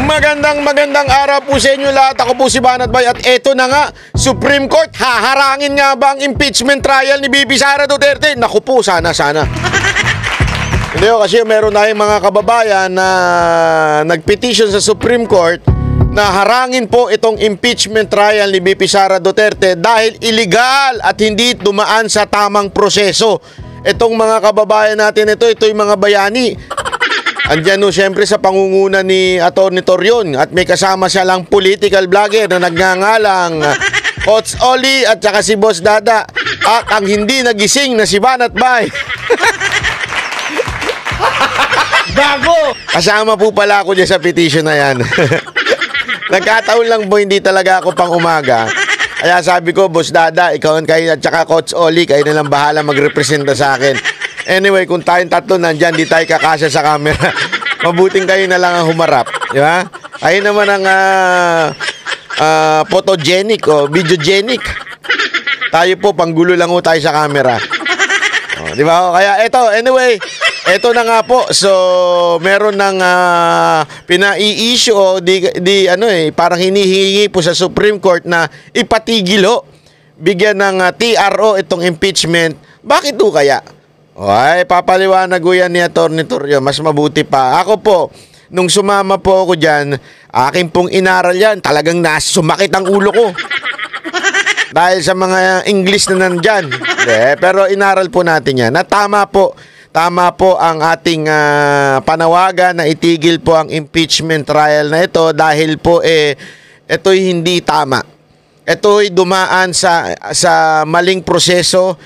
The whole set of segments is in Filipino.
Magandang araw po sa inyo lahat. Ako po si Banat Bay at eto na nga, Supreme Court, haharangin nga ba ang impeachment trial ni BP Sara Duterte? Naku po, sana. Hindi ko kasi meron tayong mga kababayan na nagpetition sa Supreme Court na harangin po itong impeachment trial ni BP Sara Duterte dahil illegal at hindi dumaan sa tamang proseso. Itong mga kababayan natin ito yung mga bayani. Andiyan no, siyempre sa pangunguna ni Atty. Torion at may kasama siya lang political vlogger na nagngangalang Coach Oli at saka si Boss Dada at ang hindi nagising na si Banat Bay. Bago! Kasama po pala ako dyan sa petition na yan. Nagkataon lang po hindi talaga ako pang umaga. Kaya sabi ko, Boss Dada, ikaw kayo at saka Coach Oli, kayo na lang bahala magrepresenta sa akin. Anyway, kung tayong tatlo nandyan, di tayo kakasya sa camera. Mabuting kayo na lang ang humarap. Di ba? Kayo naman ang photogenic o videogenic. Tayo po, panggulo lang ho tayo sa camera. O, di ba? Kaya eto, anyway, eto na nga po. So, meron ng pinai-issue o parang hinihingi po sa Supreme Court na ipatigil ho. Bigyan ng TRO itong impeachment. Bakit ho kaya? Ay, papaliwanag ko yan ni Atty. Torion. Mas mabuti pa. Ako po, nung sumama po ako dyan, akin pong inaral yan. Talagang sumakit ang ulo ko. Dahil sa mga English na nandyan. Pero inaral po natin yan. Na tama po ang ating panawagan na itigil po ang impeachment trial na ito dahil po ito'y hindi tama. Ito'y dumaan sa maling proseso.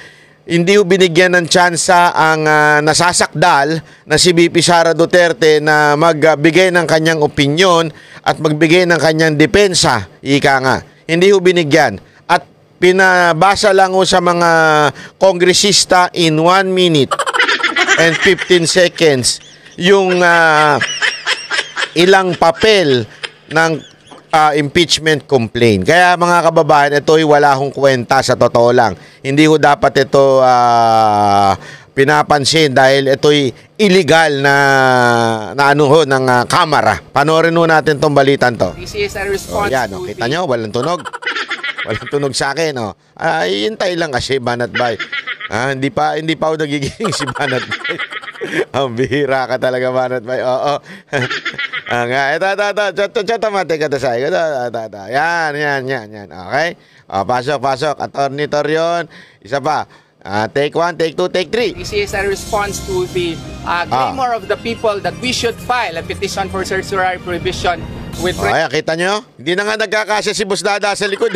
Hindi ho binigyan ng tsansa ang nasasakdal na si BP Sara Duterte na magbigay ng kanyang opinyon at magbigay ng kanyang depensa. Ika nga. Hindi ho binigyan. At pinabasa lang ho sa mga kongresista in 1 minute and 15 seconds yung ilang papel ng impeachment complaint. Kaya mga kababayan, ito'y wala hong kwenta sa totoo lang. Hindi ho dapat ito pinapansin dahil ito'y illegal na ng kamera. Panoorin ho natin tong balitan to. This is a response yan, to kita nyo, walang tunog. Walang tunog sa akin. Hintay lang kasi Banat Bay. Hindi pa ako nagiging si Banat Bay. Ang bihira ka talaga, Banat Bay. Oo. Ito, mate ka sa iyo. Yan. Okay? Pasok. Atty. Torion. Isa pa. Take 1, take 2, take 3. This is a response to the clamor of the people that we should file a petition for certiorari prohibition with... Ay, kita nyo? Hindi na nga nagkakasya si Boss Dada sa likod.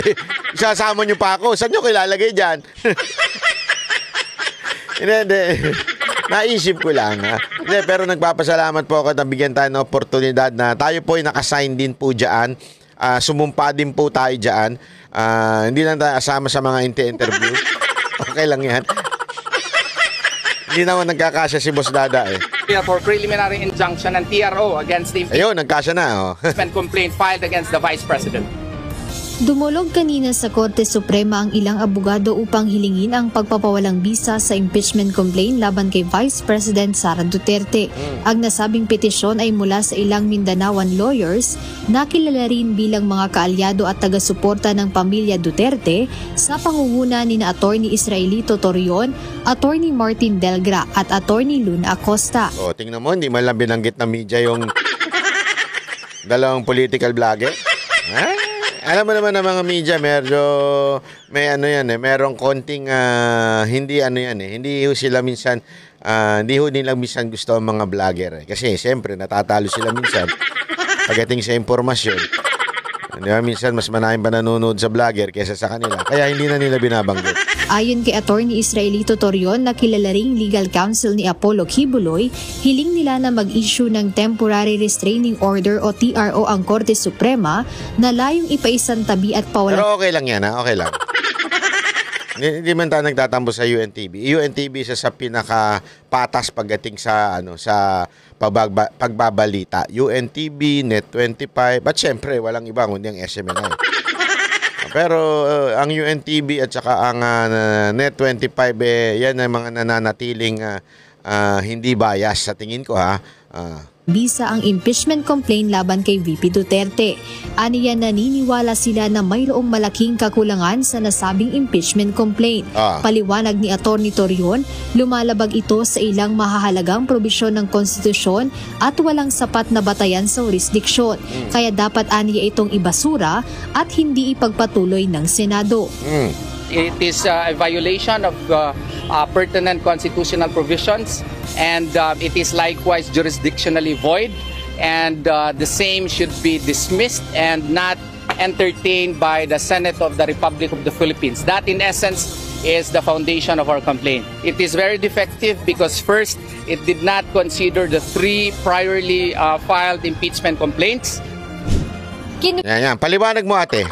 Isasama nyo pa ako. Saan nyo kilalagay dyan? Hindi. Naisip ko lang. Hindi, pero nagpapasalamat po ako na bigyan tayo ng oportunidad na tayo po ay nakasign din po dyan. Sumumpa din po tayo dyan. Hindi lang tayo asama sa mga interview. Okay lang yan. Hindi naman nagkakasya si Boss Dada For preliminary injunction and TRO against the ayun, nagkasya na. complaint filed against the Vice President. Dumulog kanina sa Korte Suprema ang ilang abogado upang hilingin ang pagpapawalang bisa sa impeachment complaint laban kay Vice President Sara Duterte. Ang nasabing petisyon ay mula sa ilang Mindanaoan lawyers na kilala rin bilang mga kaalyado at taga-suporta ng pamilya Duterte sa pangunguna ni Atty. Israelito Torion, Atty. Martin Delgra at Atty. Luna Acosta. Tingnan mo, hindi man lang binanggit na media yung dalawang political vlogger. Alam mo naman ng mga media, medyo may merong konting hindi ho sila minsan hindi ho nila minsan gusto ang mga vlogger kasi siyempre natatalo sila minsan pagdating sa impormasyon. Di ba? Minsan mas maraming pa nanonood sa vlogger kaysa sa kanila. Kaya hindi na nila binabanggit. Ayon kay Atty. Israelito Torion na kilala ring legal counsel ni Apollo Kibuloy, hiling nila na mag-issue ng Temporary Restraining Order o TRO ang Korte Suprema na layong ipaisantabi at pawalan. Pero okay lang yan, okay lang. Hindi man tayo nagtatampo sa UNTV. UNTV isa sa pinaka-patas pagdating sa pagbabalita. UNTV, Net25, at syempre walang iba kundi ang SMNI. Pero ang UNTV at saka ang Net25 yan ay mga nananatiling hindi bias sa tingin ko bisa ang impeachment complaint laban kay VP Duterte. Aniya naniniwala sila na mayroong malaking kakulangan sa nasabing impeachment complaint. Paliwanag ni Atty. Torion, lumalabag ito sa ilang mahahalagang probisyon ng konstitusyon at walang sapat na batayan sa jurisdiksyon. Kaya dapat aniya itong ibasura at hindi ipagpatuloy ng Senado. It is a violation of pertinent constitutional provisions, and it is likewise jurisdictionally void, and the same should be dismissed and not entertained by the Senate of the Republic of the Philippines. That in essence is the foundation of our complaint. It is very defective because first, it did not consider the 3 priorly filed impeachment complaints. Yan. Paliwanag mo, ate.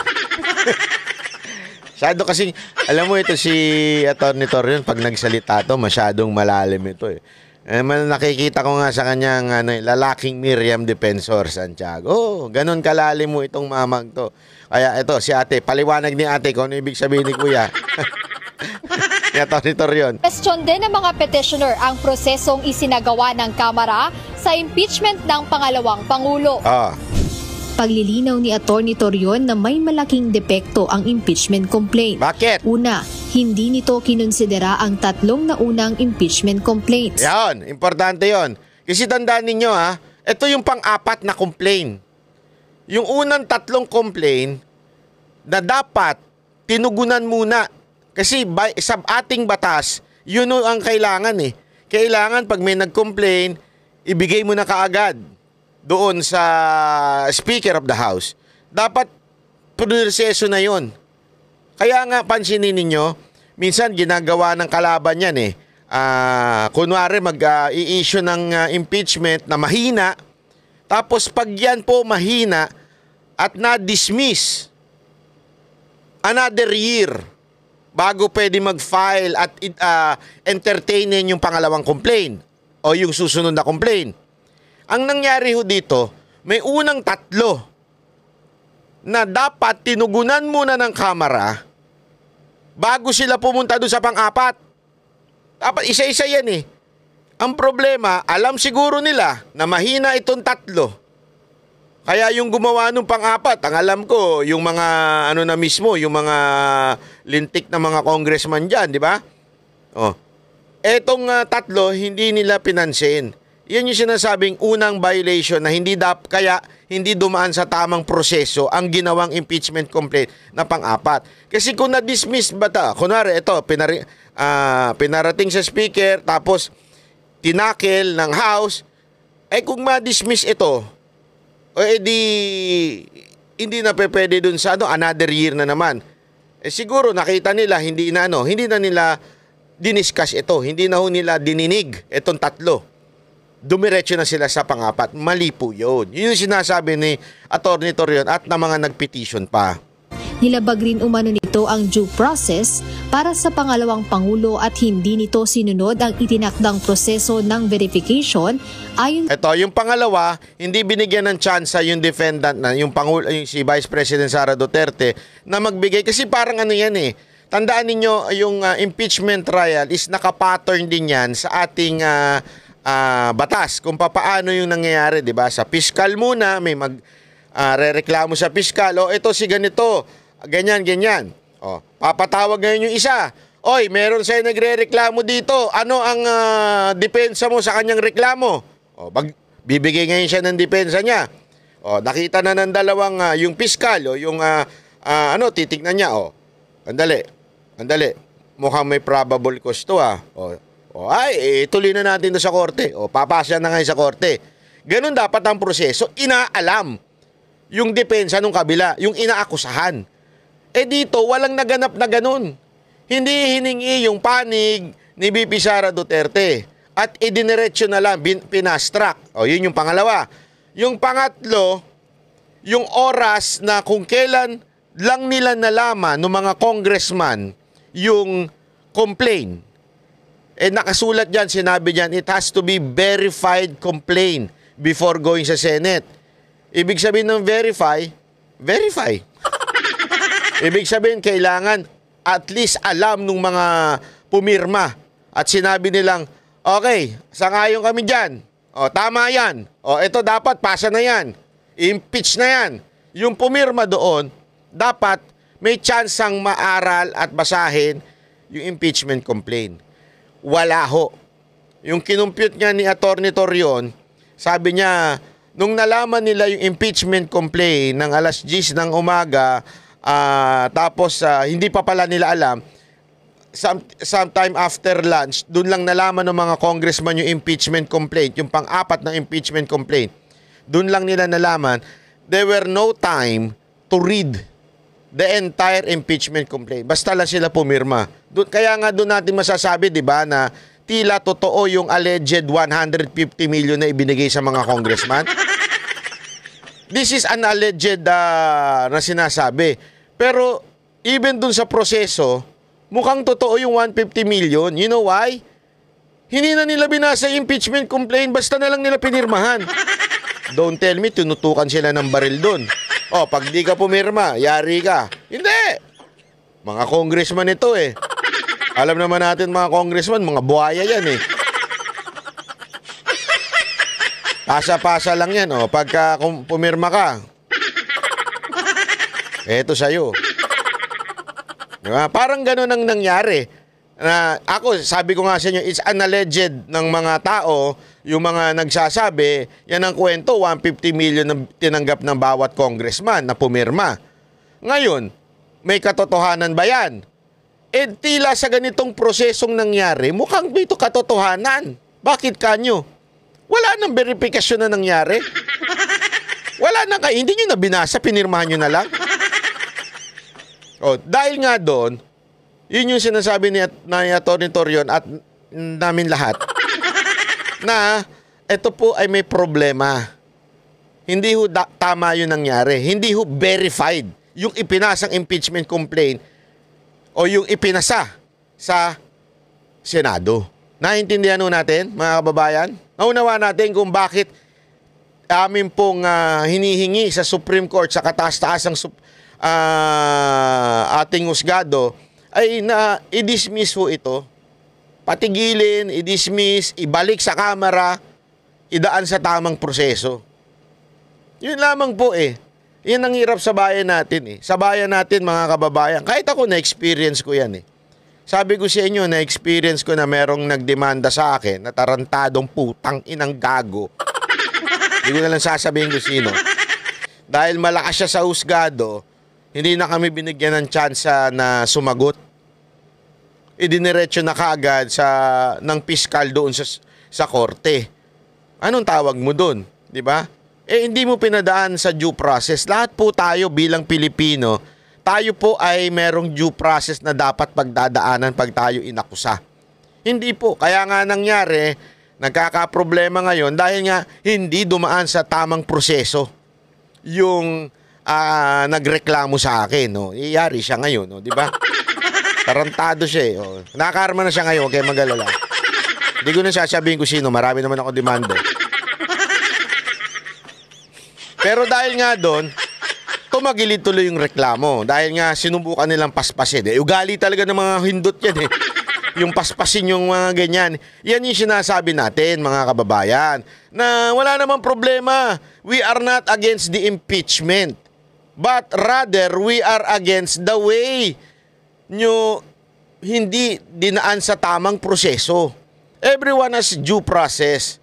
Masyado kasing, alam mo ito si Atty. Torion, pag nagsalita to, masyadong malalim ito eh. Nakikita ko nga sa kanyang lalaking Miriam Defensor Santiago. Ganun kalalim mo itong mamang to. Kaya ito, si ate, paliwanag ni ate kung ano ibig sabihin ni kuya. Ni Atty. Torion. Question din ng mga petitioner ang prosesong isinagawa ng Kamara sa impeachment ng pangalawang Pangulo. Paglilinaw ni Atty. Torion na may malaking depekto ang impeachment complaint. Bakit? Una, hindi nito kinonsidera ang 3 naunang impeachment complaints. Yan, importante yon. Kasi tandaan ninyo ito yung pang-4 na complaint. Yung unang 3 complaint na dapat tinugunan muna. Kasi sa ating batas, yun ang kailangan eh. Kailangan pag may nag-complain, ibigay mo na kaagad doon sa Speaker of the House. Dapat proseso na yon. Kaya nga pansinin ninyo, minsan ginagawa ng kalaban yan eh. Kunwari mag-i-issue ng impeachment na mahina, tapos pag yan po mahina at na-dismiss, another year bago pwede mag-file at entertainin yung pangalawang complaint o yung susunod na complaint. Ang nangyari ho dito, may unang 3 na dapat tinugunan muna ng Kamara bago sila pumunta doon sa pang-4. Dapat isa-isa yan eh. Ang problema, alam siguro nila na mahina itong 3. Kaya yung gumawa nung pang-4, ang alam ko, yung mga na mismo, yung mga lintik na mga congressman dyan, di ba? Etong 3, hindi nila pinansin. Yan yung sinasabing unang violation na kaya hindi dumaan sa tamang proseso ang ginawang impeachment complaint na pang-4. Kasi kung na-dismiss ba kunwari ito, pinarating sa speaker, tapos tinakil ng House, kung ma-dismiss ito, hindi na pwede dun sa another year na naman. Siguro nakita nila, hindi na nila diniscuss ito, hindi na nila dininig itong 3. Dumiretso na sila sa pang-4. Mali po yun. Yun yung sinasabi ni Atty. Torion at na mga nagpetition pa. Nilabag rin umano nito ang due process para sa pangalawang Pangulo at hindi nito sinunod ang itinakdang proseso ng verification ayon. Ito, yung pangalawa, hindi binigyan ng tsansa yung defendant na yung si Vice President Sara Duterte na magbigay. Kasi parang yan eh. Tandaan ninyo, yung impeachment trial is nakapattern din yan sa ating batas kung paano yung nangyayari, 'di ba? Sa piskal muna may rereklamo sa piskal, ito si ganito, ganyan. Papatawag ngayon yung isa. Oy, meron sa'yo nagrereklamo dito. Ano ang depensa mo sa kanyang reklamo? Bibigay ngayon siya ng depensa niya. Nakita na ng dalawang yung piskal yung titignan niya. Andali. Mukhang may probable cause to tuloy na natin sa korte. Papasya na ngayon sa korte. Ganun dapat ang proseso. Inaalam yung depensa ng kabila, yung inaakusahan. Dito, walang naganap na ganun. Hindi hiningi yung panig ni VP Sara Duterte. At idiniretso na lang, pinastrak. Yun yung pangalawa. Yung pangatlo, yung oras na kung kailan lang nila nalaman ng mga congressman yung complaint. Nakasulat dyan, sinabi dyan, it has to be verified complaint before going sa Senate. Ibig sabihin ng verify. Ibig sabihin, kailangan at least alam ng mga pumirma. At sinabi nilang, okay, sangayon kami dyan. O, tama yan. O, ito dapat pasa na yan. Impeach na yan. Yung pumirma doon, dapat may tsansang maaral at basahin yung impeachment complaint. Wala ho. Yung kinumpute nga ni Atty. Torion, sabi niya, nung nalaman nila yung impeachment complaint ng alas 10 ng umaga, tapos hindi pa pala nila alam, sometime after lunch, doon lang nalaman ng mga congressman yung impeachment complaint, yung pang-apat na impeachment complaint. Doon lang nila nalaman, there were no time to read the entire impeachment complaint. Basta lang sila pumirma. Kaya nga doon natin masasabi, di ba, na tila totoo yung alleged 150 million na ibinigay sa mga congressman. This is an alleged na sinasabi. Pero even doon sa proseso, mukhang totoo yung 150 million. You know why? Hindi na nila binasa yung impeachment complaint, basta na lang nila pinirmahan. Don't tell me, tinutukan sila ng baril doon. O, pag di ka pumirma, yari ka. Hindi! Mga congressman ito eh. Alam naman natin mga congressman, mga buhaya yan eh. Pasa-pasa lang yan, o. Pagka pumirma ka, eto sa'yo. Diba? Parang gano'n ang nangyari. Ako, sabi ko nga sa inyo, it's an alleged ng mga tao, yung mga nagsasabi, yan ang kwento, 150 million na tinanggap ng bawat congressman na pumirma. Ngayon, may katotohanan ba yan? Tila sa ganitong prosesong nangyari, mukhang dito katotohanan. Bakit kanyo? Wala nang verifikasyon na nangyari. Wala nang, hindi nyo na binasa, pinirmahan nyo na lang. O, dahil nga doon, yun yung sinasabi ni Atty. Torion at namin lahat, na ito po ay may problema. Hindi ho tama yun nangyari. Hindi ho verified yung ipinasang impeachment complaint o yung ipinasa sa Senado. Naintindihan ho natin, mga kababayan? Naunawa natin kung bakit amin pong hinihingi sa Supreme Court, sa kataas-taasang ating husgado, ay na i-dismiss ho ito. Patigilin, i-dismiss, ibalik sa Kamara, idaan sa tamang proseso. Yun lamang po eh. Yan ang hirap sa bayan natin eh. Sa bayan natin mga kababayan. Kahit ako na-experience ko yan eh. Sabi ko sa inyo, na-experience ko na merong nagdemanda sa akin na tarantadong putang inang gago. Hindi ko na lang sasabihin ko sino. Dahil malakas siya sa husgado, hindi na kami binigyan ng tsansa na sumagot. Idiniretso na kaagad ng piskal doon sa korte. Anong tawag mo doon? Di ba? Hindi mo pinadaan sa due process. Lahat po tayo bilang Pilipino, tayo po ay merong due process na dapat pagdadaanan pag tayo inakusa. Hindi po. Kaya nga nangyari, nagkakaproblema ngayon dahil nga hindi dumaan sa tamang proseso yung nagreklamo sa akin. No? Iyari siya ngayon, no? Di ba? Tarantado siya eh. Oh. Nakakarma na siya ngayon, kaya mag-alala. Hindi ko na sasabihin ko sino, marami naman ako demanda. Pero dahil nga doon, tumagilid tuloy yung reklamo. Dahil nga sinubukan nilang paspasin. Ugali talaga ng mga hindot yan eh. Yung paspasin yung mga ganyan. Yan yung sinasabi natin, mga kababayan, na wala namang problema. We are not against the impeachment. But rather, we are against the way nyo hindi dinaan sa tamang proseso. Everyone has due process.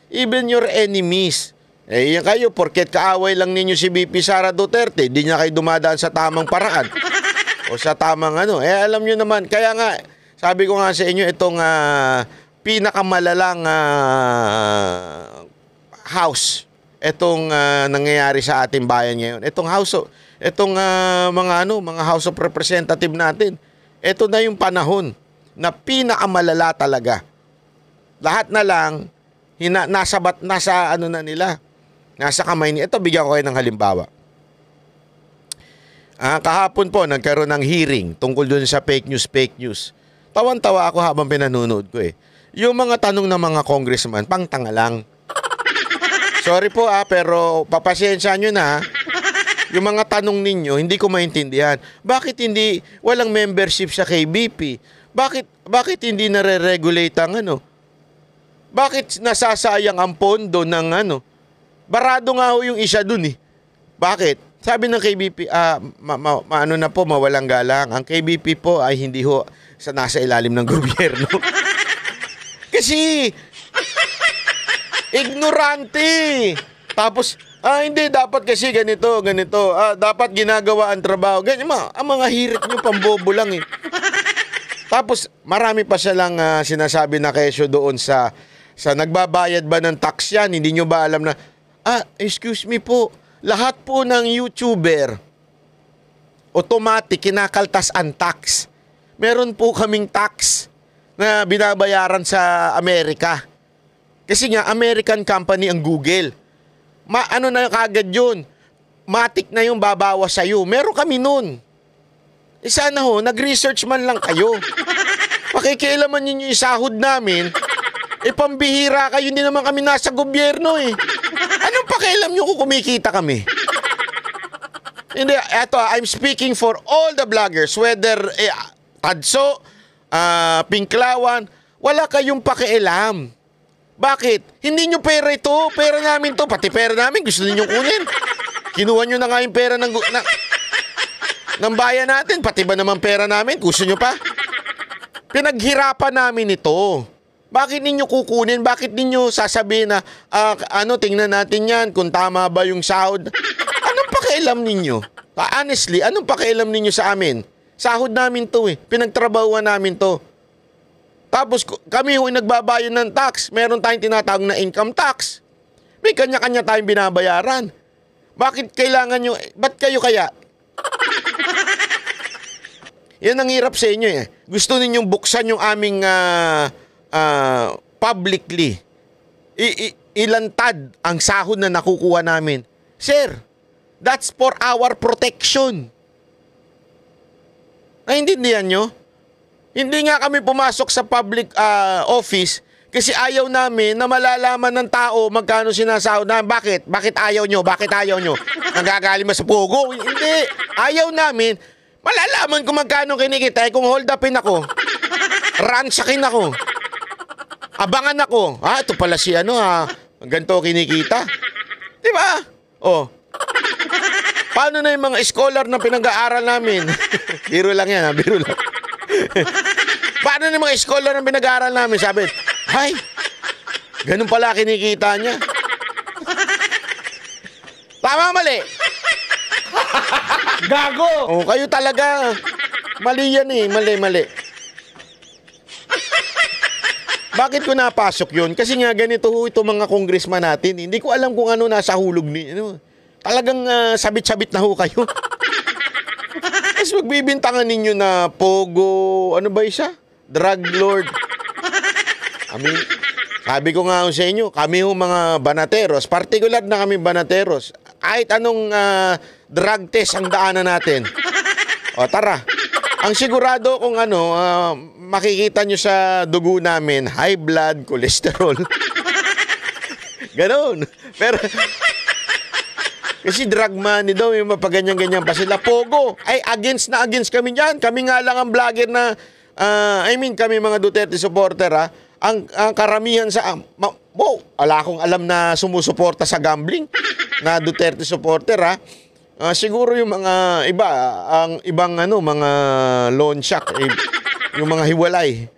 Even your enemies. Yan kayo, porket kaaway lang ninyo si VP Sara Duterte, di niya kayo dumadaan sa tamang paraan. O sa tamang ano. Alam nyo naman, kaya nga, sabi ko nga sa inyo, itong pinakamalalang house, itong nangyayari sa ating bayan ngayon. Itong mga House of Representative natin. Ito na yung panahon na pinakamalala talaga. Lahat na lang nasa ano na nila. Nasa kamay nila. Ito, bigyan ko kayo ng halimbawa. Kahapon po nagkaroon ng hearing tungkol dun sa fake news. Tawan-tawa ako habang pinanonood ko eh. Yung mga tanong ng mga congressman, pangtanga lang. Sorry po pero papasensya nyo na. Yung mga tanong ninyo, hindi ko maintindihan. Bakit hindi, walang membership sa KBP? Bakit hindi nare-regulate ang ano? Bakit nasasayang ang pondo ng ano? Barado nga ho yung isa dun eh. Bakit? Sabi ng KBP, ano na po, mawalang galang. Ang KBP po ay hindi ho nasa ilalim ng gobyerno. Kasi, ignorante. Tapos, hindi, dapat kasi ganito. Dapat ginagawa ang trabaho. Ganyan, ang mga hirit nyo, pambobo lang eh. Tapos, marami pa silang sinasabi na kesyo doon sa nagbabayad ba ng tax yan? Hindi nyo ba alam na, excuse me po, lahat po ng YouTuber, automatic, kinakaltas ang tax. Meron po kaming tax na binabayaran sa Amerika. Kasi nga, American company ang Google. Ano na kagad yun? Matik na yung babawas sa'yo. Meron kami nun. Sana ho, nag-research man lang kayo. Pakikialaman ninyo yung sahod namin, pambihira kayo, hindi naman kami nasa gobyerno eh. Anong pakialam nyo kung kumikita kami? Hindi, eto, I'm speaking for all the vloggers, whether Tadso, Pinklawan, wala kayong pakialam. Bakit? Hindi nyo pera ito, pera namin to, pati pera namin gusto ninyong kunin. Kinuha nyo na nga yung pera ng bayan natin, pati ba naman pera namin, gusto nyo pa? Pinaghirapan namin ito. Bakit ninyo kukunin? Bakit ninyo sasabihin na, tingnan natin yan, kung tama ba yung sahod? Anong pakialam ninyo? Honestly, anong pakialam ninyo sa amin? Sahod namin to eh. Pinagtrabahuan namin to. Tapos kami yung nagbabayad ng tax. Meron tayong tinatawag na income tax. May kanya-kanya tayong binabayaran. Bakit kailangan nyo? Ba't kayo kaya? Yan ang hirap sa inyo eh. Gusto ninyong buksan yung aming publicly. Ilantad ang sahod na nakukuha namin. Sir, that's for our protection. Naintindihan nyo? Hindi nga kami pumasok sa public office kasi ayaw namin na malalaman ng tao magkano sinasahod namin. Bakit? Bakit ayaw nyo? Bakit ayaw nyo? Nagagaling ba sa pogo? Hindi. Ayaw namin. Malalaman kung magkano kinikita. Kung hold upin ako, ransakin ako, abangan ako. Ito pala si ganito kinikita. Diba? Paano na yung mga scholar na pinag-aaral namin? Biro lang yan, biro lang. Paano na yung mga scholar na pinag-aaral namin? Sabi, ganun pala kinikita niya. Tama, mali? Gago! Kayo talaga. Mali yan eh, mali. Bakit ko napasok yun? Kasi nga ganito ito mga congressman natin. Hindi ko alam kung ano nasa hulog ni. Talagang sabit-sabit na ho kayo. Tapos magbibintangan ninyo na pogo, ano ba isa? Drug lord. Sabi ko nga sa inyo, kami ho mga banateros, particular na kami banateros, kahit anong drug test ang daanan natin. Tara. Ang sigurado kung makikita nyo sa dugo namin, high blood, cholesterol. Ganon. Pero kasi drug money daw, yung mapaganyan-ganyan pa sila. Pogo, against kami dyan. Kami nga lang ang vlogger na, kami mga Duterte supporter ang karamihan sa, wala akong alam na sumusuporta sa gambling na Duterte supporter siguro yung mga iba, ang ibang mga loan shark, yung mga hiwalay.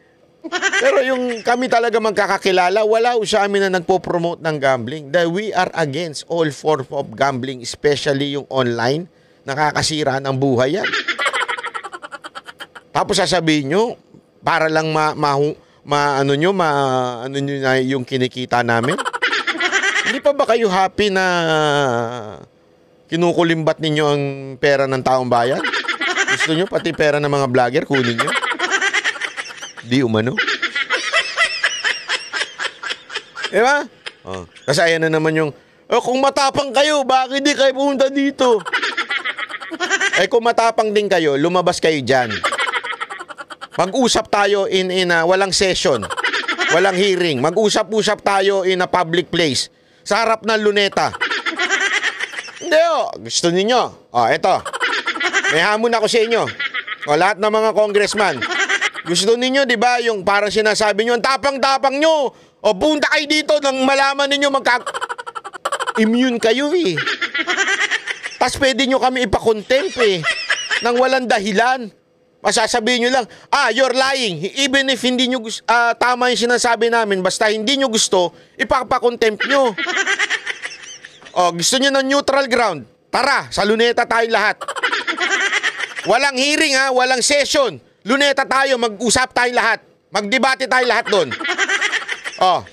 Pero yung kami talaga magkakakilala, wala sa amin na nagpo-promote ng gambling. Dahil we are against all form of gambling, especially yung online. Nakakasira ng buhay yan. Tapos sasabihin nyo, para lang ano nyo na yung kinikita namin. Hindi pa ba kayo happy na kinukulimbat ninyo ang pera ng taong bayan? Gusto nyo pati pera ng mga vlogger kunin nyo? Di umano. Diba? Kasi ayan na naman yung, kung matapang kayo, bakit di kayo pumunta dito? Kung matapang din kayo, lumabas kayo dyan. Mag-usap tayo in walang session, walang hearing. Mag-usap-usap tayo in a public place, sa harap ng luneta. Hindi gusto ninyo. Eto. May hamon ako sa inyo. Lahat ng mga congressman. Gusto ninyo, di ba, yung parang sinasabi nyo, ang tapang-tapang nyo. O punta kayo dito nang malaman ninyo immune kayo eh. Tapos pwede nyo kami ipakontempt eh. Nang walang dahilan. Masasabihin nyo lang, you're lying. Even if hindi nyo tama yung sinasabi namin, basta hindi nyo gusto, ipapakontempt nyo. O, gusto nyo ng neutral ground? Tara, sa Luneta tayong lahat. Walang hearing walang session. Luneta tayo, mag-usap tayong lahat. Magdebate tayong lahat doon. O.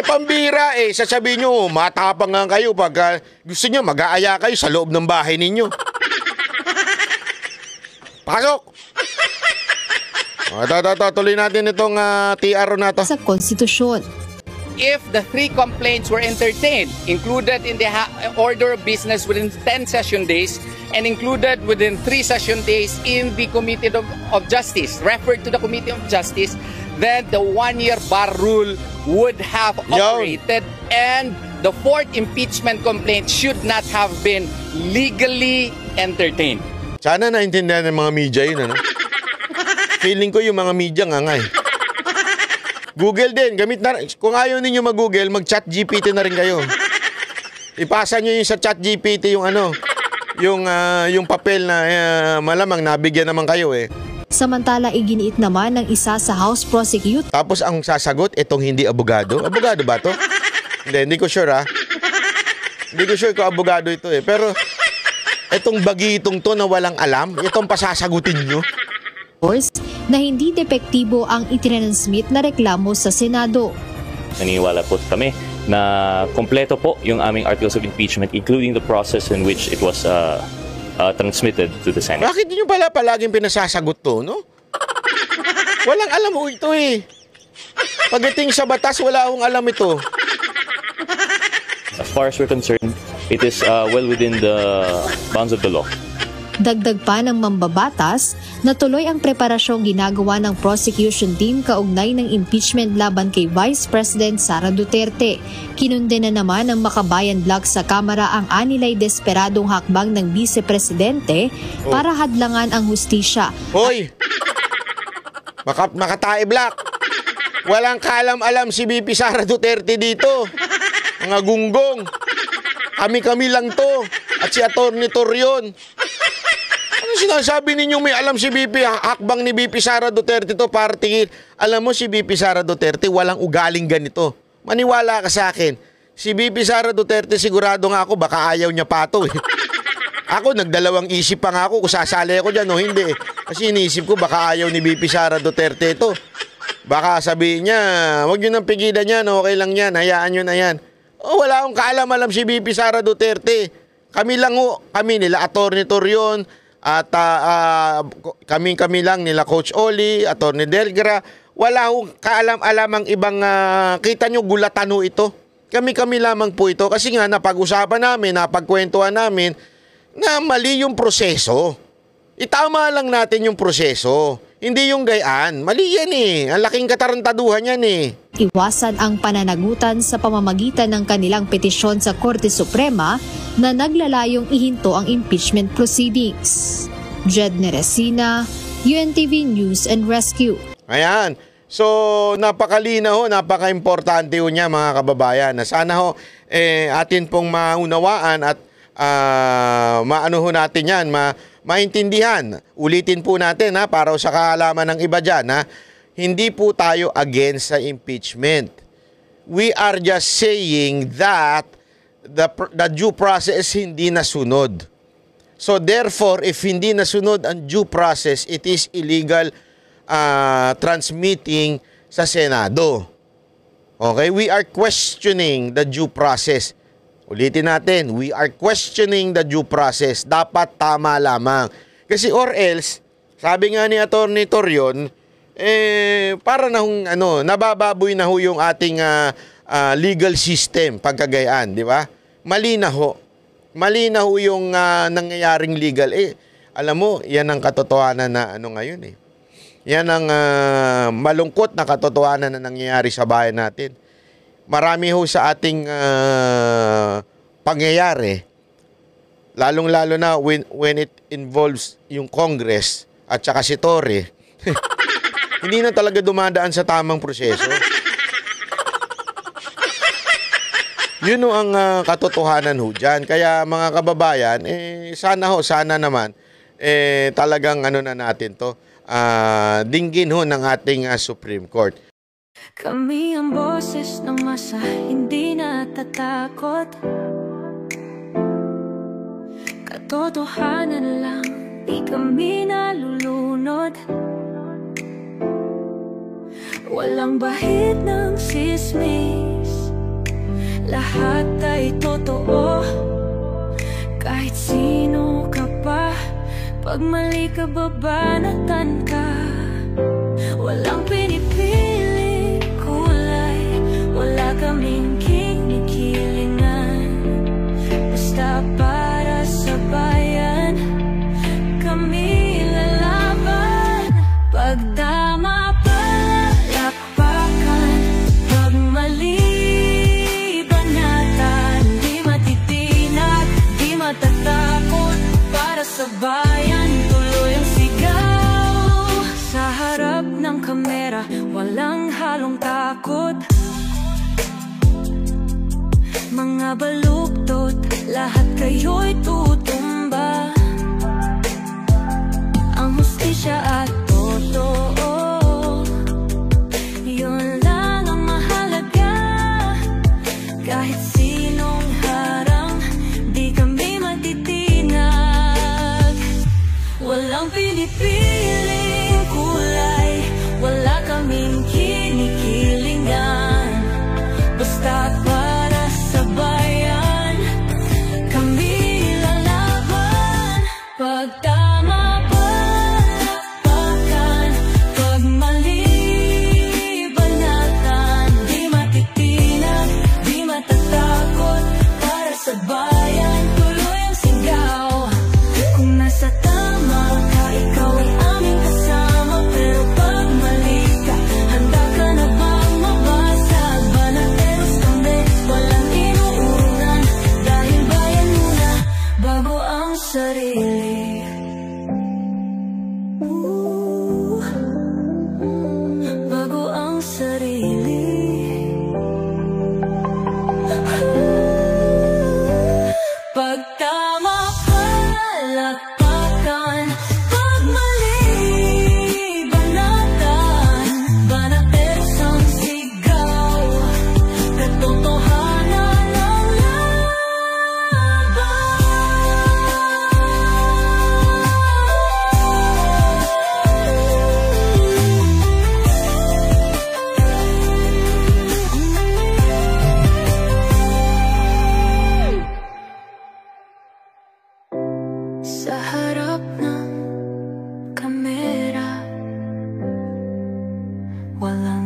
Pambira sasabihin nyo, matapang nga kayo pag gusto nyo, mag-aaya kayo sa loob ng bahay ninyo. Pasok! Tuloy natin itong TR na to. Sa konstitusyon. If the 3 complaints were entertained, included in the order of business within 10 session days, and included within 3 session days in the Committee of Justice, referred to the Committee of Justice, then the 1-year bar rule would have operated, and the 4th impeachment complaint should not have been legally entertained. Sana naintindihan ng mga media yun, ano? Feeling ko yung mga media nga eh. Google din, gamit na. Kung ayaw ninyo mag-Google, mag-chat GPT na rin kayo. Ipasa nyo yung sa chat GPT yung yung papel na malamang nabigyan naman kayo eh. Samantala, iginiit naman ng isa sa House Prosecutor. Tapos ang sasagot, itong hindi abogado. Abogado ba to? Hindi ko sure Hindi ko sure kung abogado ito eh. Pero itong bagitong to na walang alam, itong pasasagutin nyo. Na hindi depektibo ang itinransmit na reklamo sa Senado. Naniniwala po kami na kompleto po yung aming articles of impeachment, including the process in which it was transmitted to the Senate. Bakit nyo pala palaging pinasasagot to, no? Walang alam mo ito eh. Pagdating sa batas, wala akong alam ito. As far as we're concerned, it is well within the bounds of the law. Dagdag pa ng mambabatas na tuloy ang preparasyong ginagawa ng prosecution team kaugnay ng impeachment laban kay Vice President Sara Duterte. Kinunde na naman ng Makabayan Bloc sa Kamara ang anilay desperadong hakbang ng Vice Presidente para hadlangan ang hustisya. Hoy! Makatae Bloc! Walang kaalam-alam si VP Sara Duterte dito. Mga gunggong. Kami-kami lang to. At si Atty. Torion. Ano sinasabi ninyong may alam si VP? Hakbang ni VP Sara Duterte to para tingin. Alam mo si VP Sara Duterte walang ugaling ganito. Maniwala ka sa akin. Si VP Sara Duterte sigurado nga ako baka ayaw niya pa to eh. Ako nagdalawang isip pa nga ako kung sasali ako dyan o hindi. Kasi iniisip ko baka ayaw ni VP Sara Duterte to. Baka sabihin niya, wag nyo nang pigilan yan, okay lang yan, hayaan nyo na yan. Wala akong kaalam-alam si VP Sara Duterte. Kami lang kami nila Atty. Torion at kami lang nila Coach Oli, Atty. Delgra. Wala akong kaalam-alam ang ibang kita nyo gulatan ito. Kami lamang po ito kasi nga napag-usapan namin, napagkwentuhan namin na mali yung proseso. Itama lang natin yung proseso. Hindi yung gayaan. Mali yan eh. Ang laking katarantaduhan yan eh. Iwasan ang pananagutan sa pamamagitan ng kanilang petisyon sa Korte Suprema na naglalayong ihinto ang impeachment proceedings. Jed Neresina, UNTV News and Rescue. Ayan. So, napakalinaw, napaka-importante niya mga kababayan. Na sana atin pong maunawaan at maano natin yan, maintindihan. Ulitin po natin para sa kaalaman ng iba dyan hindi po tayo against sa impeachment. We are just saying that the due process hindi nasunod. So therefore, if hindi nasunod ang due process, it is illegal transmitting sa Senado. Okay? We are questioning the due process. Ulitin natin, we are questioning the due process. Dapat tama lamang. Kasi or else, sabi nga ni Atty. Torion, para na nabababoy na yung ating legal system pagkagayaan, di ba? Mali na ho. Mali na ho yung nangyayaring legal. Alam mo, yan ang katotohanan na ngayon eh. Yan ang malungkot na katotohanan na nangyayari sa bayan natin. Marami ho sa ating pangyayari, lalong-lalo na when it involves yung Congress at saka si Torre. hindi na talaga dumadaan sa tamang proseso. Yun ho ang katotohanan ho dyan. Kaya mga kababayan, sana naman, talagang ano na natin to, dinggin ho ng ating Supreme Court. Kami ang boses ng masa, hindi natatakot. Katotohanan lang, di kami nalulunod. Walang bahid ng sismis, lahat ay totoo. Kahit sino ka pa, pag mali ka babanatan ka. Walang pinipili kulay, wala kaming kinikilingan. Basta para sa bayan, kami lalaban. Pag tama palakpakan, pag mali banatan. Di matitinag, di matatakot, para sa bayan tuloy ang sigaw. Sa harap ng kamera, walang halong takot. Mga baluktot, lahat kayo'y tutumba. Ang hustisya at totoo, yun lang ang mahalaga. Kahit sinong harang, di kami matitinag. Walang pinipiling kulay, wala kaming kinikilingan. Basta para sa bayan, kami lalaban. Pag tama palakpakan, pag mali banatan. Di matitinag, di matatakot, para sa bayan tuloy ang sigaw. Kung nasa tama ka, ikaw ay aming kasama. Pero pag mali ka, handa ka na bang mabasag? Banateros kami, walang inuunan. Dahil bayan muna, bago ang sarili. Bago ang sarili. Pag tama palakpakan, pag mali banatan. Banateros ang sigaw, katotohanan ang sa harap ng kamera, walang